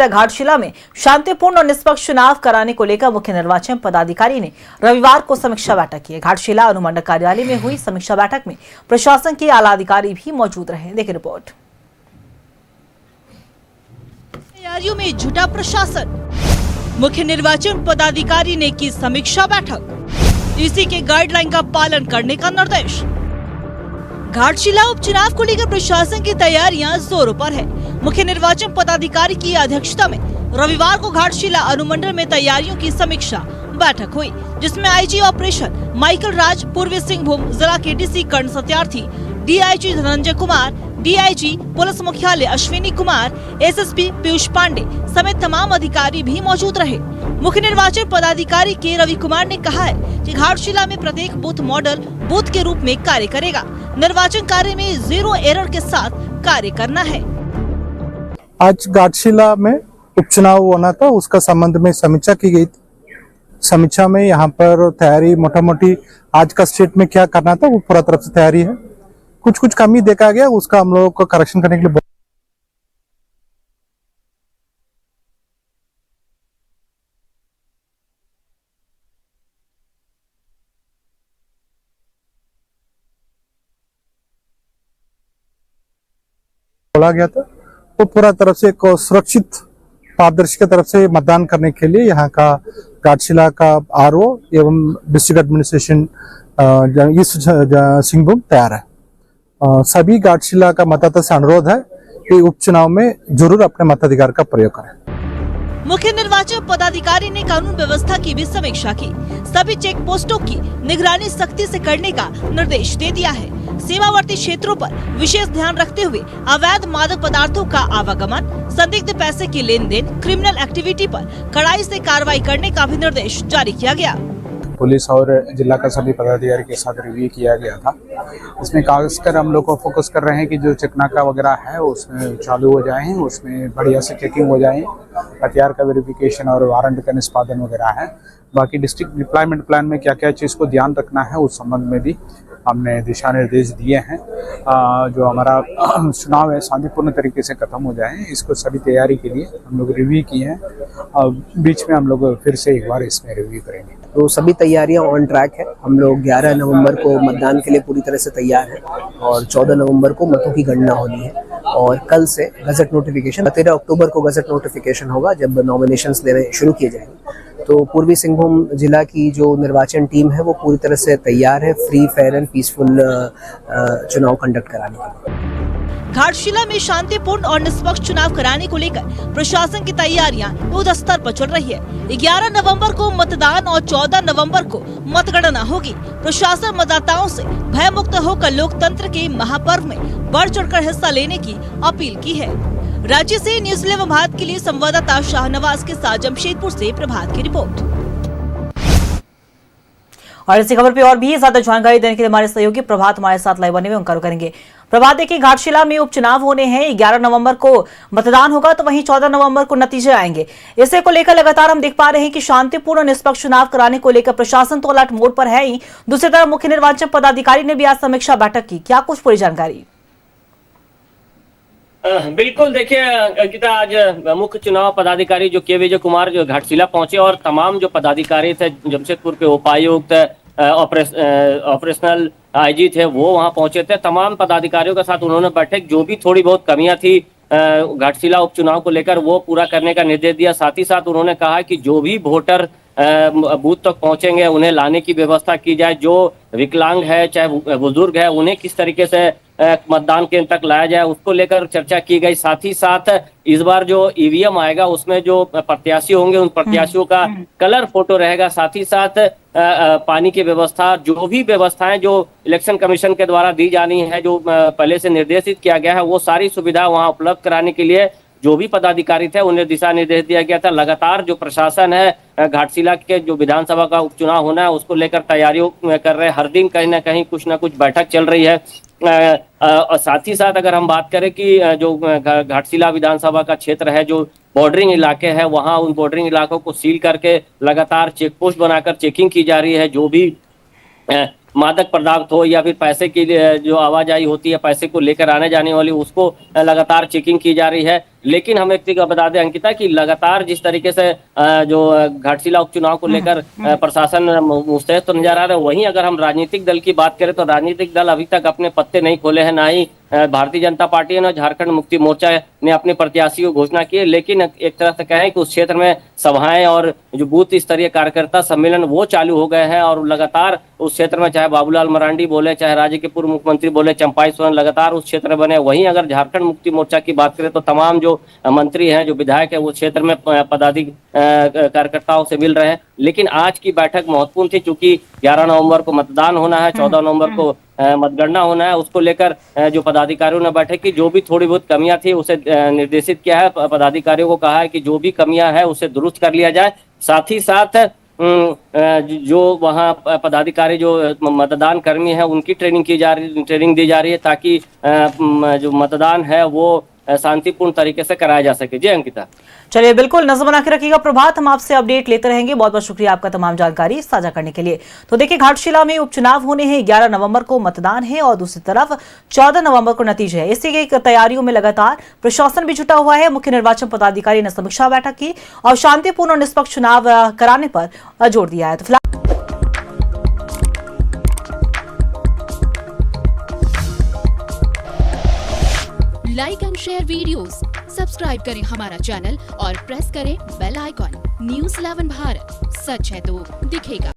घाटशिला में शांतिपूर्ण और निष्पक्ष चुनाव कराने को लेकर मुख्य निर्वाचन पदाधिकारी ने रविवार को समीक्षा बैठक की। घाटशिला अनुमंडल कार्यालय में हुई समीक्षा बैठक में प्रशासन के आला अधिकारी भी मौजूद रहे। देखिए रिपोर्ट। तैयारियों में जुटा प्रशासन, मुख्य निर्वाचन पदाधिकारी ने की समीक्षा बैठक, इसी के गाइडलाइन का पालन करने का निर्देश। घाटशिला उपचुनाव को लेकर प्रशासन की तैयारियां जोरों पर है। मुख्य निर्वाचन पदाधिकारी की अध्यक्षता में रविवार को घाटशिला अनुमंडल में तैयारियों की समीक्षा बैठक हुई, जिसमें आईजी ऑपरेशन माइकल राज, पूर्वी सिंहभूम जिला के DC Karn Satyarthi, DIG Dhananjay Kumar, DIG police मुख्यालय अश्विनी कुमार, एसएसपी पीयूष पांडे समेत तमाम अधिकारी भी मौजूद रहे। मुख्य निर्वाचन पदाधिकारी के रवि कुमार ने कहा है कि घाटशिला में प्रत्येक बूथ मॉडल बूथ के रूप में कार्य करेगा। निर्वाचन कार्य में 0 एरर के साथ कार्य करना है। आज घाटशिला में उपचुनाव होना था, उसका संबंध में समीक्षा की गई थी। समीक्षा में यहाँ पर तैयारी मोटा मोटी आज का स्टेट में क्या करना था वो पूरा तरफ से तैयारी है। कुछ कमी देखा गया, उसका हम लोगों को करेक्शन करने के लिए बोला गया था। वो पूरा तरफ से एक सुरक्षित पारदर्शी की तरफ से मतदान करने के लिए यहाँ का घाटशिला का आरओ एवं डिस्ट्रिक्ट एडमिनिस्ट्रेशन ईस्ट सिंहभूम तैयार है। सभी घाटशिला का मतदाता से अनुरोध है कि उपचुनाव में जरूर अपने मताधिकार का प्रयोग करें। मुख्य निर्वाचन पदाधिकारी ने कानून व्यवस्था की भी समीक्षा की। सभी चेक पोस्टों की निगरानी सख्ती से करने का निर्देश दे दिया है। सीमावर्ती क्षेत्रों पर विशेष ध्यान रखते हुए अवैध मादक पदार्थों का आवागमन, संदिग्ध पैसे की लेन देन, क्रिमिनल एक्टिविटी पर कड़ाई से कार्रवाई करने का भी निर्देश जारी किया गया। पुलिस और जिला का सभी पदाधिकारी के साथ रिव्यू किया गया था। इसमें खासकर हम लोग को फोकस कर रहे हैं कि जो चेकनाका वगैरह है उसमें चालू हो जाए, उसमें बढ़िया से चेकिंग हो जाए, हथियार का वेरिफिकेशन और वारंट का निष्पादन वगैरह है। बाकी डिस्ट्रिक्ट डिप्लॉयमेंट प्लान में क्या क्या चीज़ को ध्यान रखना है उस संबंध में भी हमने दिशा निर्देश दिए हैं। जो हमारा चुनाव है शांतिपूर्ण तरीके से खत्म हो जाए, इसको सभी तैयारी के लिए हम लोग रिव्यू किए हैं। बीच में हम लोग फिर से एक बार इसमें रिव्यू करेंगे। तो सभी तैयारियां ऑन ट्रैक है। हम लोग 11 नवंबर को मतदान के लिए पूरी तरह से तैयार हैं और 14 नवंबर को मतों की गणना होनी है और कल से गजट नोटिफिकेशन, 13 अक्टूबर को गजट नोटिफिकेशन होगा जब नॉमिनेशंस देने शुरू किए जाएंगे। तो पूर्वी सिंहभूम जिला की जो निर्वाचन टीम है वो पूरी तरह से तैयार है फ्री, फेयर एंड पीसफुल चुनाव कंडक्ट कराने के लिए। घाटशिला में शांतिपूर्ण और निष्पक्ष चुनाव कराने को लेकर प्रशासन की तैयारियां युद्ध स्तर पर चल रही है। 11 नवंबर को मतदान और 14 नवंबर को मतगणना होगी। प्रशासन मतदाताओं से भय मुक्त होकर लोकतंत्र के महापर्व में बढ़ चढ़कर हिस्सा लेने की अपील की है। राज्य से न्यूज 11 भारत के लिए संवाददाता शाहनवाज के साथ जमशेदपुर से प्रभात की रिपोर्ट। और इसी खबर पे और भी ज्यादा जानकारी देने के लिए हमारे सहयोगी प्रभात हमारे साथ लाइव बने हुए उनका करेंगे। प्रभात, देखिए घाटशिला में उपचुनाव होने हैं, 11 नवंबर को मतदान होगा तो वहीं 14 नवंबर को नतीजे आएंगे। इसे को लेकर लगातार हम देख पा रहे हैं कि शांतिपूर्ण और निष्पक्ष चुनाव कराने को लेकर प्रशासन तो अलर्ट मोड पर है ही, दूसरी तरफ मुख्य निर्वाचन पदाधिकारी ने भी आज समीक्षा बैठक की। क्या कुछ पूरी जानकारी? बिल्कुल, देखिए अंकिता, आज मुख्य चुनाव पदाधिकारी जो के विजय कुमार जो घाटशिला पहुंचे और तमाम जो पदाधिकारी थे, जमशेदपुर के उपायुक्त, ऑपरेशनल आईजी थे, वो वहां पहुंचे थे। तमाम पदाधिकारियों के साथ उन्होंने बैठक, जो भी थोड़ी बहुत कमियां थी घाटशिला उपचुनाव को लेकर वो पूरा करने का निर्देश दिया। साथ ही साथ उन्होंने कहा कि जो भी वोटर बूथ तक पहुंचेंगे उन्हें लाने की व्यवस्था की जाए। जो विकलांग है चाहे बुजुर्ग है उन्हें किस तरीके से मतदान केंद्र तक लाया जाए उसको लेकर चर्चा की गई। साथ ही साथ इस बार जो ईवीएम आएगा उसमें जो प्रत्याशी होंगे उन प्रत्याशियों का कलर फोटो रहेगा। साथ ही साथ पानी की व्यवस्था, जो भी व्यवस्थाएं जो इलेक्शन कमीशन के द्वारा दी जानी है, जो पहले से निर्देशित किया गया है, वो सारी सुविधा वहां उपलब्ध कराने के लिए जो भी पदाधिकारी थे उन्हें दिशा निर्देश दिया गया था। लगातार जो प्रशासन है घाटशिला के जो विधानसभा का उपचुनाव होना है उसको लेकर तैयारियों कर रहे हैं। हर दिन कहीं ना कहीं कुछ ना कुछ बैठक चल रही है। और साथ ही साथ अगर हम बात करें कि जो घाटशिला विधानसभा का क्षेत्र है, जो बॉर्डरिंग इलाके हैं, वहां उन बॉर्डरिंग इलाकों को सील करके लगातार चेक पोस्ट बनाकर चेकिंग की जा रही है। जो भी मादक पदार्थ हो या फिर पैसे की जो आवाजाही होती है, पैसे को लेकर आने जाने वाली, उसको लगातार चेकिंग की जा रही है। लेकिन हम एक चीज बता दें अंकिता कि लगातार जिस तरीके से जो घाटशिला उपचुनाव को लेकर प्रशासन मुस्तैद तो नजर आ रहा है, वहीं अगर हम राजनीतिक दल की बात करें तो राजनीतिक दल अभी तक अपने पत्ते नहीं खोले हैं, ना ही भारतीय जनता पार्टी है ना झारखंड मुक्ति मोर्चा ने अपने प्रत्याशी को घोषणा की है। लेकिन एक तरह से कहें कि उस क्षेत्र में सभाएं और जो बूथ स्तरीय कार्यकर्ता सम्मेलन वो चालू हो गए हैं और लगातार उस क्षेत्र में चाहे बाबूलाल मरांडी बोले, चाहे राज्य के पूर्व मुख्यमंत्री बोले, चंपाई सोरेन लगातार उस क्षेत्र में बने। वहीं अगर झारखंड मुक्ति मोर्चा की बात करें तो तमाम जो मंत्री हैं, जो विधायक है, वो क्षेत्र में पदाधिकारी कार्यकर्ताओं से मिल रहे हैं। लेकिन आज की बैठक महत्वपूर्ण थी क्योंकि 11 नवंबर को मतदान होना है, 14 नवंबर को मतगणना होना है। उसको लेकर जो पदाधिकारियों ने बैठक की, जो भी थोड़ी बहुत कमियां थी उसे निर्देशित किया है। पदाधिकारियों को कहा है कि जो भी कमियां है उसे दुरुस्त कर लिया जाए। साथ ही साथ जो वहाँ पदाधिकारी जो मतदान कर्मी है उनकी ट्रेनिंग दी जा रही है ताकि जो मतदान है वो शांतिपूर्ण तरीके से कराया जा सके। जी अंकिता। चलिए, बिल्कुल नजर बना के रखिएगा प्रभात, हम आपसे अपडेट लेते रहेंगे। बहुत बहुत शुक्रिया आपका तमाम जानकारी साझा करने के लिए। तो देखिए, घाटशिला में उपचुनाव होने हैं, 11 नवंबर को मतदान है और दूसरी तरफ 14 नवंबर को नतीजे है। इसी की तैयारियों में लगातार प्रशासन भी जुटा हुआ है। मुख्य निर्वाचन पदाधिकारी ने समीक्षा बैठक की और शांतिपूर्ण और निष्पक्ष चुनाव कराने पर जोर दिया है। तो like and share videos, subscribe करें हमारा चैनल और प्रेस करें बेल आइकॉन। न्यूज़ 11 भारत, सच है तो दिखेगा।